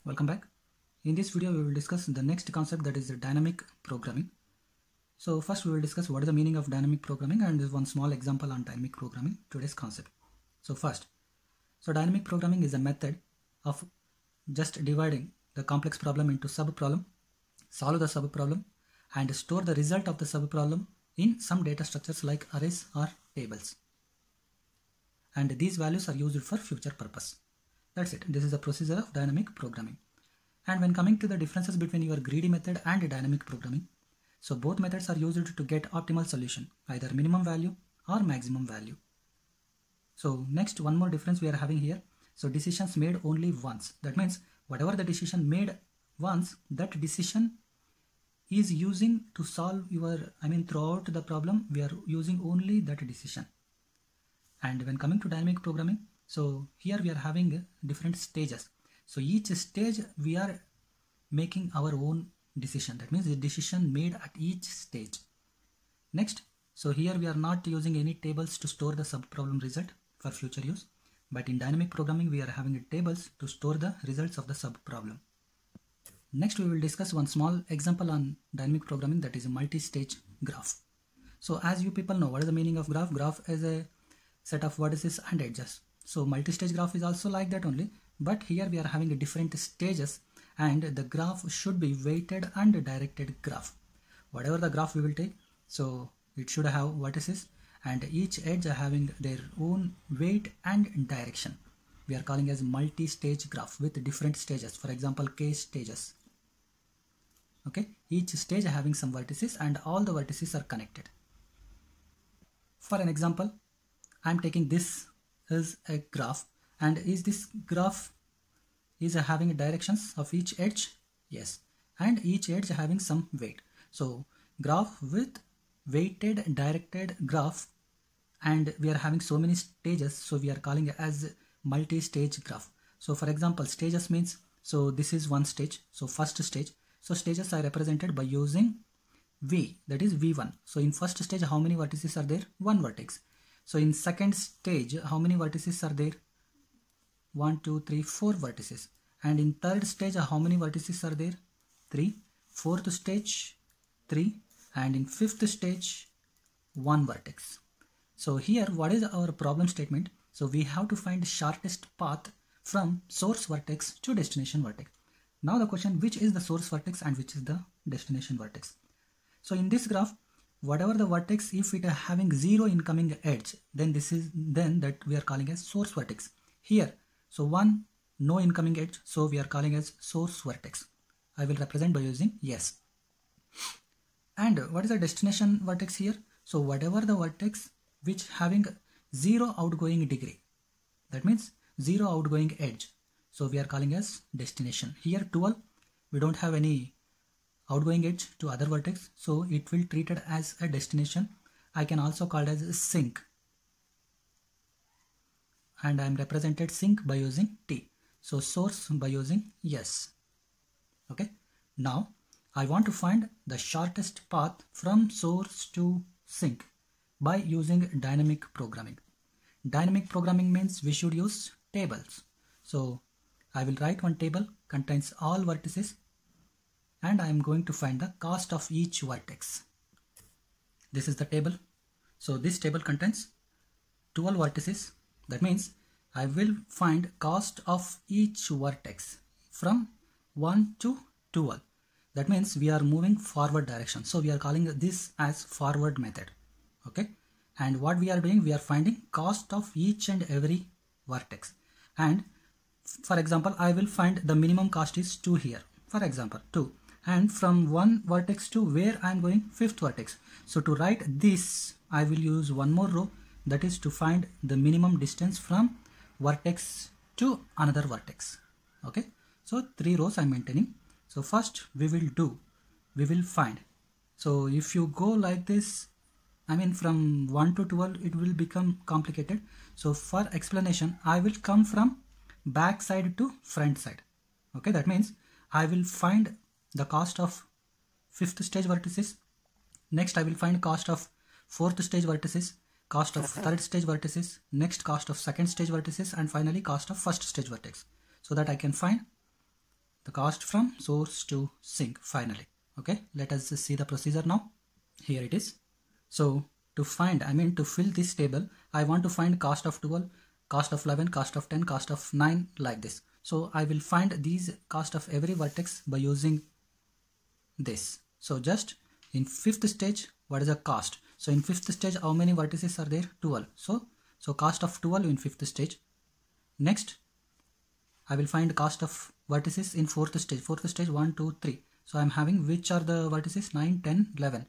Welcome back. In this video we will discuss the next concept, that is the dynamic programming. So first we will discuss what is the meaning of dynamic programming and one small example on dynamic programming, today's concept. So dynamic programming is a method of just dividing the complex problem into sub-problem, solve the sub-problem and store the result of the sub-problem in some data structures like arrays or tables. And these values are used for future purpose. That's it. This is the procedure of dynamic programming. And when coming to the differences between your greedy method and dynamic programming, so both methods are used to get optimal solution, either minimum value or maximum value. So next, one more difference we are having here. So decisions made only once. That means whatever the decision made once, that decision is using to solve your, throughout the problem, we are using only that decision. And when coming to dynamic programming, so here we are having different stages. So each stage we are making our own decision. That means the decision made at each stage. Next, so here we are not using any tables to store the sub-problem result for future use. But in dynamic programming, we are having tables to store the results of the sub-problem. Next, we will discuss one small example on dynamic programming, that is a multi-stage graph. So as you people know, what is the meaning of graph? Graph is a set of vertices and edges. So multi-stage graph is also like that only, but here we are having different stages and the graph should be weighted and directed graph. Whatever the graph we will take, so it should have vertices and each edge are having their own weight and direction. We are calling as multi-stage graph with different stages. For example, k stages. Okay, each stage having some vertices and all the vertices are connected. For an example, I am taking this as a graph, and is this graph is having directions of each edge? Yes, and each edge having some weight. So graph with weighted directed graph, and we are having so many stages, so we are calling it as multi-stage graph. So for example, stages means, so this is one stage, so first stage. So stages are represented by using V, that is V1. So in first stage, how many vertices are there? One vertex. So in second stage, how many vertices are there? 1, 2, 3, 4 vertices. And in third stage, how many vertices are there? 3. Fourth stage, 3. And in fifth stage, 1 vertex. So here, what is our problem statement? So we have to find shortest path from source vertex to destination vertex. Now the question, which is the source vertex and which is the destination vertex? So in this graph, whatever the vertex, if it is having 0 incoming edge, then that we are calling as source vertex. Here, so 1 no incoming edge, so we are calling as source vertex. I will represent by using yes. And what is the destination vertex here? So whatever the vertex which having 0 outgoing degree, that means 0 outgoing edge, so we are calling as destination. Here 12, we don't have any outgoing edge to other vertex, so it will treat it as a destination. I can also call it as a sink, and I am represented sink by using T. So source by using yes. Okay. Now I want to find the shortest path from source to sink by using dynamic programming. Dynamic programming means we should use tables. So I will write one table contains all vertices, and I am going to find the cost of each vertex. This is the table. So this table contains 12 vertices. That means I will find cost of each vertex from 1 to 12. That means we are moving forward direction. So we are calling this as forward method. Okay. And what we are doing, we are finding cost of each and every vertex. And for example, I will find the minimum cost is 2 here. For example, 2. And from one vertex to where I am going, fifth vertex. So to write this, I will use one more row, that is to find the minimum distance from vertex to another vertex. Okay. So 3 rows I am maintaining. So first we will find. So if you go like this, from 1 to 12, it will become complicated. So for explanation, I will come from back side to front side. Okay. That means I will find the cost of fifth stage vertices. Next, I will find cost of fourth stage vertices, cost of third stage vertices, next cost of second stage vertices, and finally cost of first stage vertex, so that I can find the cost from source to sink finally. Okay, let us see the procedure now. Here it is. So to find, to fill this table, I want to find cost of 12, cost of 11, cost of 10, cost of 9, like this. So I will find these cost of every vertex by using this. So just in fifth stage, what is the cost? So in fifth stage, how many vertices are there? 12. So cost of 12 in fifth stage. Next, I will find cost of vertices in fourth stage. Fourth stage 1, 2, 3. So I am having which are the vertices? 9, 10, 11.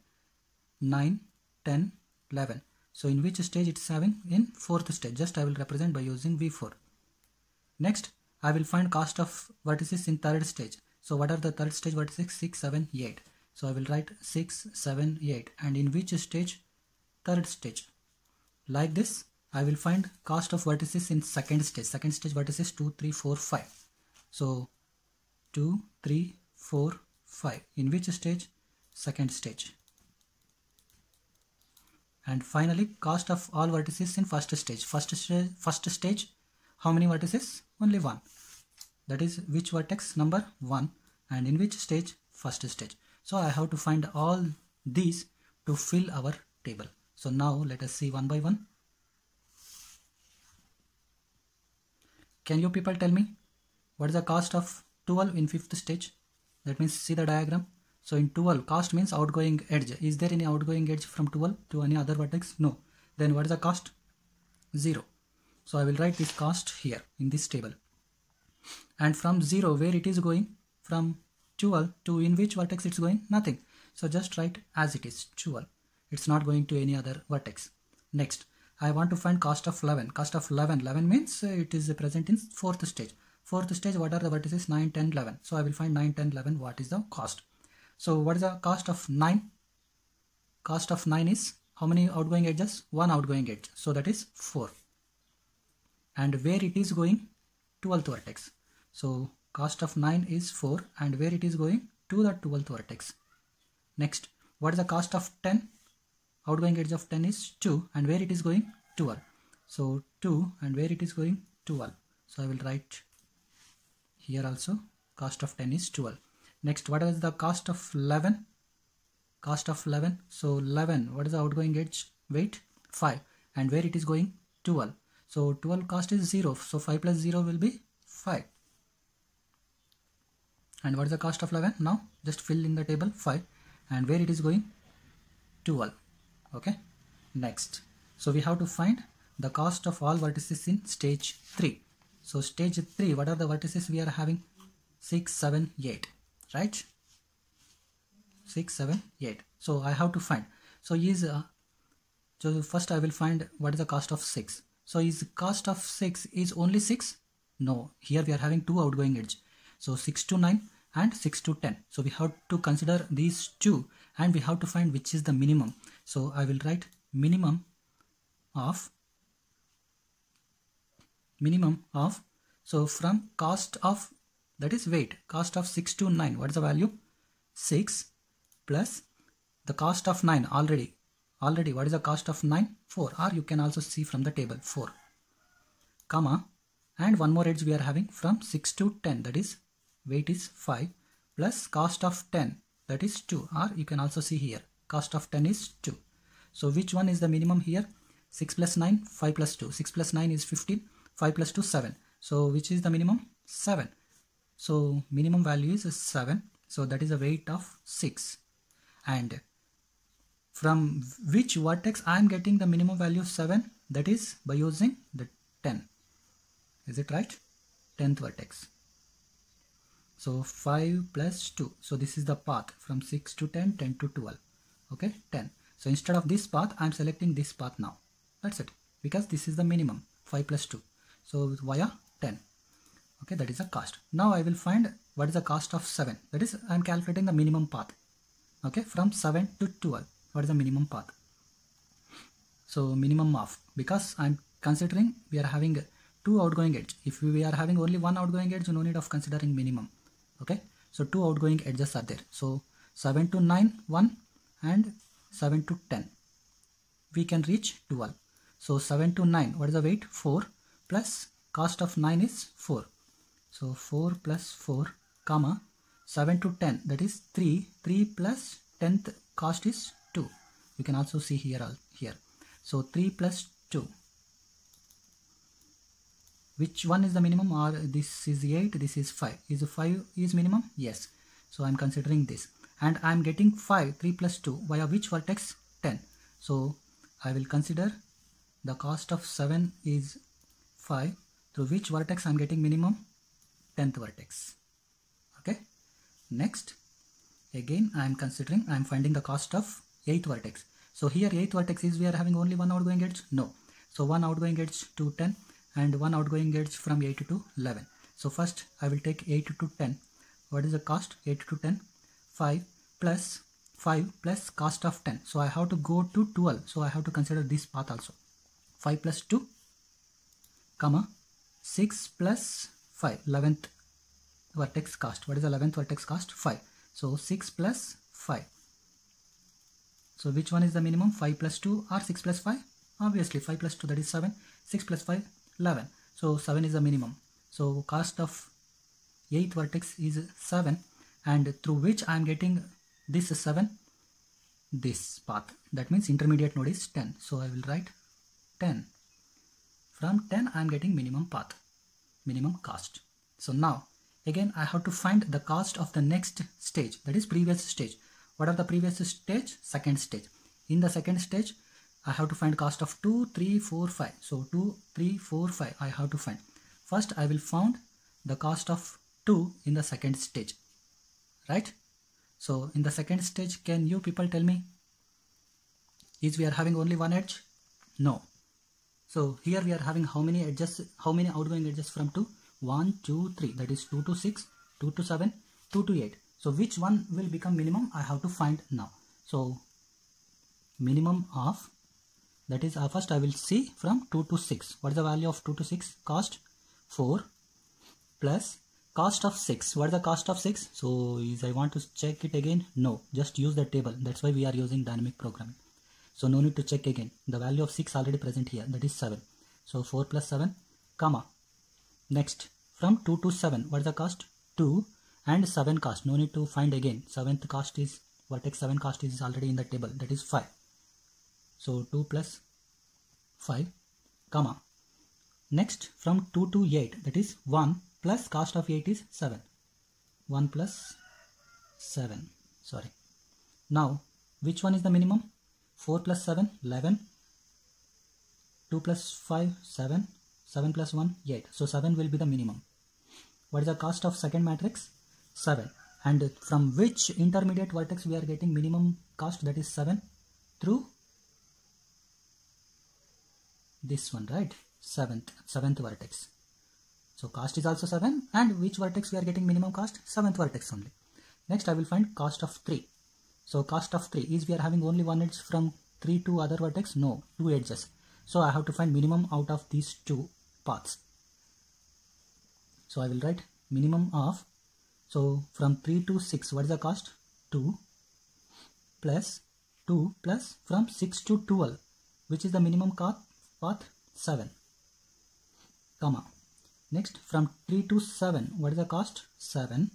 9, 10, 11. So in which stage it's having? In fourth stage. Just I will represent by using V4. Next, I will find cost of vertices in third stage. So what are the third stage vertices? 6, 7, 8. So I will write 6, 7, 8. And in which stage? Third stage. Like this, I will find cost of vertices in second stage. Second stage vertices 2, 3, 4, 5. So 2, 3, 4, 5. In which stage? Second stage. And finally, cost of all vertices in first stage. First stage, how many vertices? Only one. That is which vertex? Number 1. And in which stage? First stage. So I have to find all these to fill our table. So now let us see one by one. Can you people tell me what is the cost of 12 in fifth stage? That means see the diagram. So in 12, cost means outgoing edge. Is there any outgoing edge from 12 to any other vertex? No. Then what is the cost? 0. So I will write this cost here in this table. And from 0, where it is going? From 12 to in which vertex it's going? Nothing. So just write as it is, 12. It's not going to any other vertex. Next, I want to find cost of 11. Cost of 11. 11 means it is present in fourth stage. Fourth stage, what are the vertices? 9, 10, 11. So I will find 9, 10, 11. What is the cost? So what is the cost of 9? Cost of 9 is how many outgoing edges? One outgoing edge. So that is 4. And where it is going? 12th vertex. So cost of 9 is 4. And where it is going? To the 12th vertex. Next, what is the cost of 10? Outgoing edge of 10 is 2. And where it is going? 12. So 2. And where it is going? 12. So I will write here also. Cost of 10 is 12. Next, what is the cost of 11? Cost of 11. So 11, what is the outgoing edge? Weight? 5. And where it is going? 12. So 12 cost is 0. So 5 plus 0 will be 5. And what is the cost of 11? Now just fill in the table 5. And where it is going? 12. Okay. Next. So we have to find the cost of all vertices in stage 3. So stage 3, what are the vertices we are having? 6, 7, 8. Right? 6, 7, 8. So I have to find. So first I will find what is the cost of 6. So is cost of 6 is only 6? No. Here we are having two outgoing edge. So 6 to 9 and 6 to 10. So we have to consider these two and we have to find which is the minimum. So I will write minimum of so from cost of, that is weight, cost of 6 to 9, what is the value? 6 plus the cost of 9 already what is the cost of 9? 4, or you can also see from the table 4, comma, and one more edge we are having from 6 to 10, that is weight is 5 plus cost of 10, that is 2, or you can also see here cost of 10 is 2. So which one is the minimum here? 6 plus 9, 5 plus 2, 6 plus 9 is 15, 5 plus 2, 7. So which is the minimum? 7. So minimum value is 7. So that is a weight of 6. And from which vertex I am getting the minimum value of 7? That is by using the 10. Is it right? 10th vertex. So 5 plus 2. So this is the path from 6 to 10, 10 to 12. Okay, 10. So instead of this path, I am selecting this path now. That's it. Because this is the minimum, 5 plus 2. So via 10. Okay, that is the cost. Now I will find what is the cost of 7. That is, I am calculating the minimum path. Okay, from 7 to 12. What is the minimum path? So minimum of, because I am considering we are having two outgoing edge. If we are having only one outgoing edge, no need of considering minimum. Okay, so two outgoing edges are there. So 7 to 9, 1, and 7 to 10. We can reach 12. So 7 to 9, what is the weight? 4 plus cost of 9 is 4. So 4 plus 4, comma 7 to 10, that is 3. 3 plus 10th cost is 2. You can also see here. So 3 plus 2. Which one is the minimum? Or this is 8, this is 5. Is 5 is minimum? Yes. So I'm considering this. And I'm getting 5, 3 plus 2 via which vertex? 10. So I will consider the cost of 7 is 5. Through which vertex I'm getting minimum? 10th vertex. Okay. Next, again I'm finding the cost of 8th vertex. So here 8th vertex is we are having only one outgoing edge? No. So one outgoing edge to 10 and one outgoing edge from 8 to 11. So first I will take 8 to 10. What is the cost? 8 to 10. 5 plus cost of 10. So I have to go to 12. So I have to consider this path also. 5 plus 2, comma 6 plus 5. 11th vertex cost. What is the 11th vertex cost? 5. So 6 plus 5. So which one is the minimum? 5 plus 2 or 6 plus 5? Obviously 5 plus 2, that is 7. 6 plus 5, 11. So 7 is the minimum. So cost of 8th vertex is 7, and through which I am getting this 7, this path. That means intermediate node is 10. So I will write 10. From 10 I am getting minimum path, minimum cost. So now again I have to find the cost of the next stage, that is previous stage. What are the previous stage? Second stage. In the second stage I have to find cost of 2, 3, 4, 5. So 2, 3, 4, 5 I have to find. First I will find the cost of 2 in the second stage, right? So in the second stage, can you people tell me, is we are having only one edge? No. So here we are having how many edges, how many outgoing edges from 2? 1, 2, 3. That is 2 to 6, 2 to 7, 2 to 8. So which one will become minimum? I have to find now. So minimum of, that is first I will see from 2 to 6. What is the value of 2 to 6? Cost 4 plus cost of 6. What is the cost of 6? So is I want to check it again? No, just use the table. That's why we are using dynamic programming. So no need to check again. The value of 6 already present here, that is 7. So 4 plus 7, comma. Next, from 2 to 7, what is the cost? 2 and 7 cost. No need to find again. 7th cost is, vertex 7 cost is already in the table, that is 5. So 2 plus 5, comma. Next, from 2 to 8, that is 1 plus cost of 8 is 7. 1 plus 7, sorry. Now, which one is the minimum? 4 plus 7, 11. 2 plus 5, 7. 7 plus 1, 8. So 7 will be the minimum. What is the cost of second matrix? 7. And from which intermediate vertex we are getting minimum cost, that is 7? Through this one, right? 7th vertex. So cost is also 7, and which vertex we are getting minimum cost? 7th vertex only. Next I will find cost of 3. So cost of 3 is we are having only one edge from 3 to other vertex? No, 2 edges. So I have to find minimum out of these 2 paths. So I will write minimum of, so from 3 to 6, what is the cost? 2 plus 2 plus from 6 to 12, which is the minimum path? 7, comma. Next, from 3 to 7, what is the cost? 7.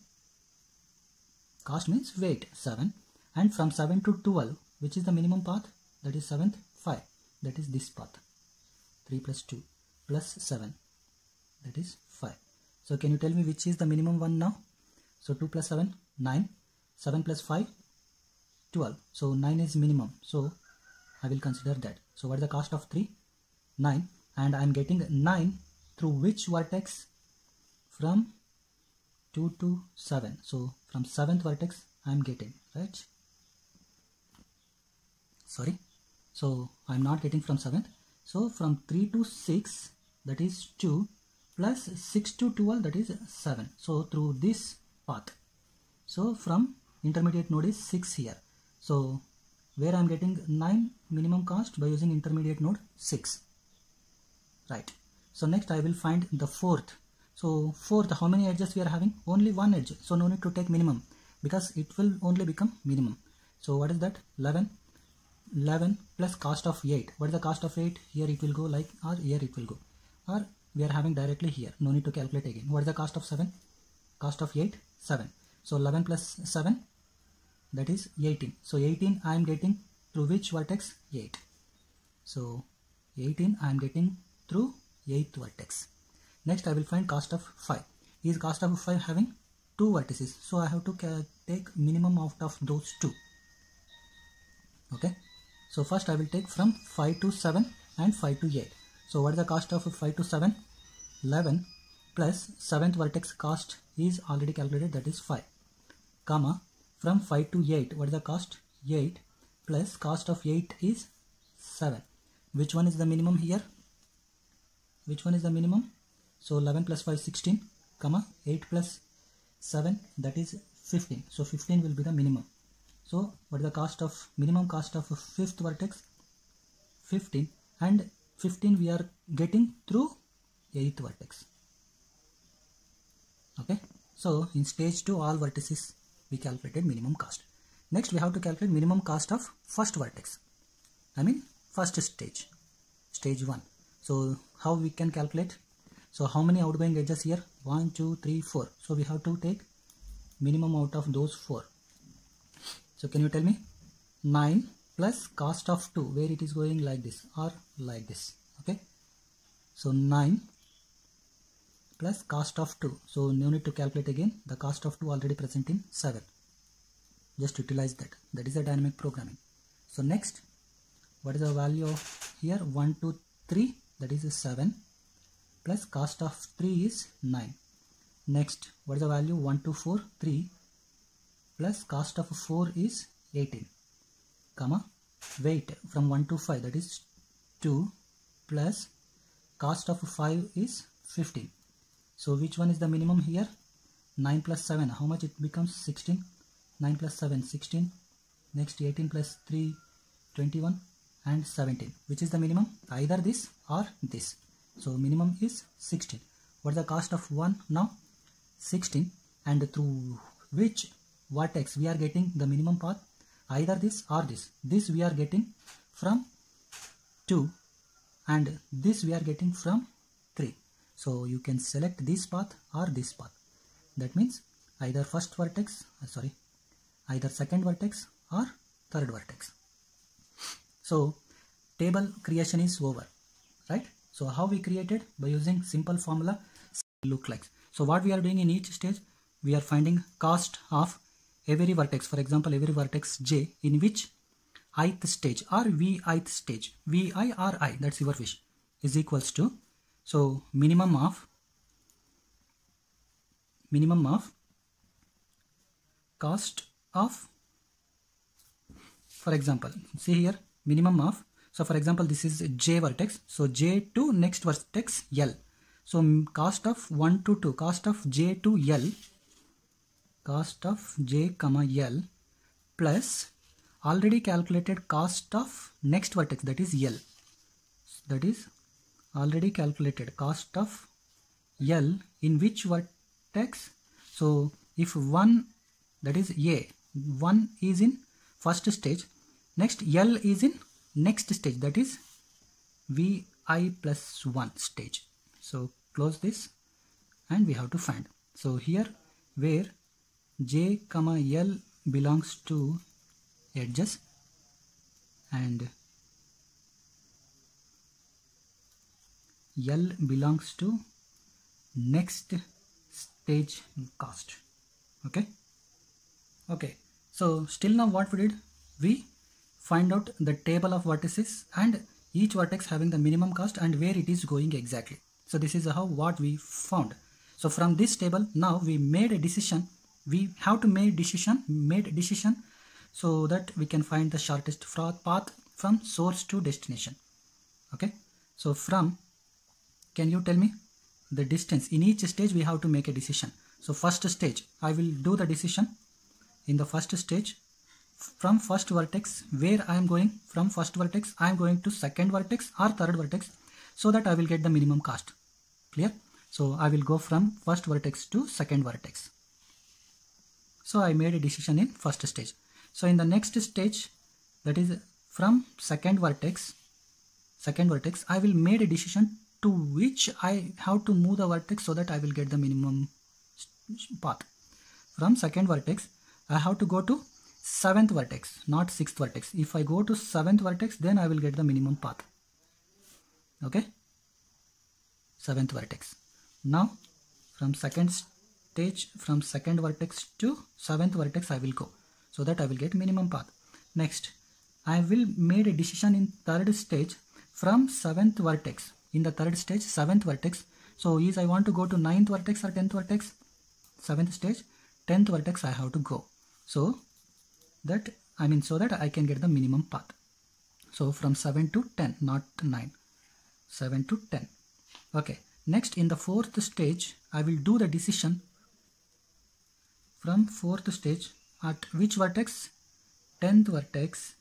Cost means weight, 7. And from 7 to 12, which is the minimum path? That is 7th, 5. That is this path. 3 plus 2 plus 7. That is 5. So can you tell me which is the minimum one now? So 2 plus 7, 9. 7 plus 5, 12. So 9 is minimum. So I will consider that. So what is the cost of 3? 9. And I am getting 9 through which vertex? From 2 to 7. So from 7th vertex I am getting, right? Sorry. So I am not getting from 7th. So from 3 to 6, that is 2, plus 6 to 12, that is 7. So through this path. So from intermediate node is 6 here. So where I am getting 9 minimum cost? By using intermediate node 6. Right. So next I will find the 4th. So 4th, how many edges we are having? Only one edge. So no need to take minimum, because it will only become minimum. So what is that? 11. 11 plus cost of 8. What is the cost of 8? Here it will go like, or here it will go, or we are having directly here. No need to calculate again. What is the cost of 7? Cost of 8? 7. So 11 plus 7, that is 18. So 18 I am getting through which vertex? 8. So 18 I am getting through 8th vertex. Next I will find cost of 5. Is cost of 5 having 2 vertices? So I have to take minimum out of those 2. Okay. So first I will take from 5 to 7 and 5 to 8. So what is the cost of 5 to 7? 11 plus 7th vertex cost is already calculated, that is 5, comma from 5 to 8, what is the cost? 8 plus cost of 8 is 7. Which one is the minimum here? Which one is the minimum? So 11 plus 5, 16, comma 8 plus 7, that is 15. So 15 will be the minimum. So what is the cost of minimum cost of 5th vertex? 15, and 15 we are getting through 8th vertex. Okay, so in stage 2 all vertices we calculated minimum cost. Next we have to calculate minimum cost of first vertex, I mean first stage, stage 1. So how we can calculate? So how many outgoing edges here? 1, 2, 3, 4. So we have to take minimum out of those 4. So can you tell me? 9 plus cost of 2, where it is going like this or like this. Okay, so 9 plus cost of 2. So no need to calculate again. The cost of 2 already present in 7. Just utilize that. That is the dynamic programming. So next, what is the value of here? 1, 2, 3. That is 7 plus cost of 3 is 9. Next, what is the value? 1, 2, 4, 3 plus cost of 4 is 18, comma weight from 1 to 5, that is 2 plus cost of 5 is 15. So which one is the minimum here? 9 plus 7, how much it becomes? 16. 9 plus 7, 16. Next 18 plus 3, 21, and 17. Which is the minimum? Either this or this. So minimum is 16. What is the cost of 1 now? 16. And through which vertex we are getting the minimum path? Either this or this. This we are getting from 2 and this we are getting from 3. So you can select this path or this path. That means either first vertex, either second vertex or third vertex. So table creation is over, right? So how we created? By using simple formula look like. So what we are doing in each stage, we are finding cost of every vertex. For example, every vertex j in which ith stage or vith stage, vi or I, that's your wish, is equals to, so minimum of cost of, for example, see here, minimum of, so for example this is j vertex, so j to next vertex L. So cost of 1 to 2, cost of j to L, cost of j comma L plus already calculated cost of next vertex, that is L. That is already calculated cost of L in which vertex? So if 1, that is A, 1 is in first stage, next L is in next stage, that is Vi plus 1 stage. So close this and we have to find. So here where j comma L belongs to edges and L belongs to next stage cost. Okay, so still now what we did, we find out the table of vertices and each vertex having the minimum cost and where it is going exactly. So this is how what we found. So from this table now we made a decision. We have to make decision so that we can find the shortest path from source to destination. Okay, so from, can you tell me the distance? In each stage we have to make a decision. So first stage I will do the decision. In the first stage, from first vertex, where I am going, from first vertex I am going to second vertex or third vertex, so that I will get the minimum cost. Clear? So I will go from first vertex to second vertex. So I made a decision in first stage. So in the next stage, that is from second vertex I will make a decision to which I have to move the vertex so that I will get the minimum path. from second vertex, I have to go to 7th vertex, not 6th vertex. If I go to 7th vertex, then I will get the minimum path. Okay, 7th vertex. Now from second stage, from second vertex to 7th vertex I will go, so that I will get minimum path. Next, I will made a decision in third stage from 7th vertex. In the third stage, 7th vertex. So is I want to go to 9th vertex or 10th vertex? 7th stage, 10th vertex I have to go. So that so that I can get the minimum path. So from 7 to 10, not 9. 7 to 10. Okay. Next, in the fourth stage, I will do the decision from fourth stage at which vertex? 10th vertex,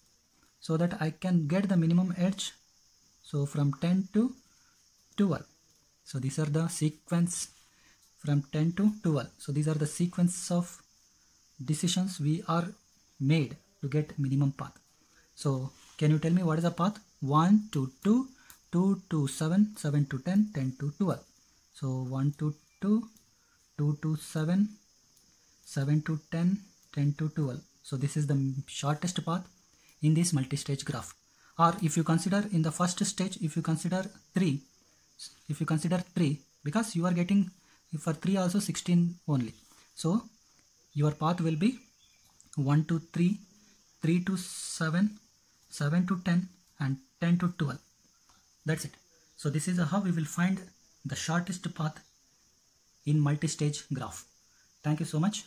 so that I can get the minimum edge. So from 10 to 12. So these are the sequence from 10 to 12. So these are the sequence of decisions we are made to get minimum path. So can you tell me what is the path? 1 to 2, 2 to 7, 7 to 10, 10 to 12. So 1 to 2, 2 to 7, 7 to 10, 10 to 12. So this is the shortest path in this multi-stage graph. Or if you consider in the first stage, if you consider 3, because you are getting for 3 also 16 only. So your path will be 1 to 3, 3 to 7, 7 to 10 and 10 to 12. That's it. So this is how we will find the shortest path in multi-stage graph. Thank you so much.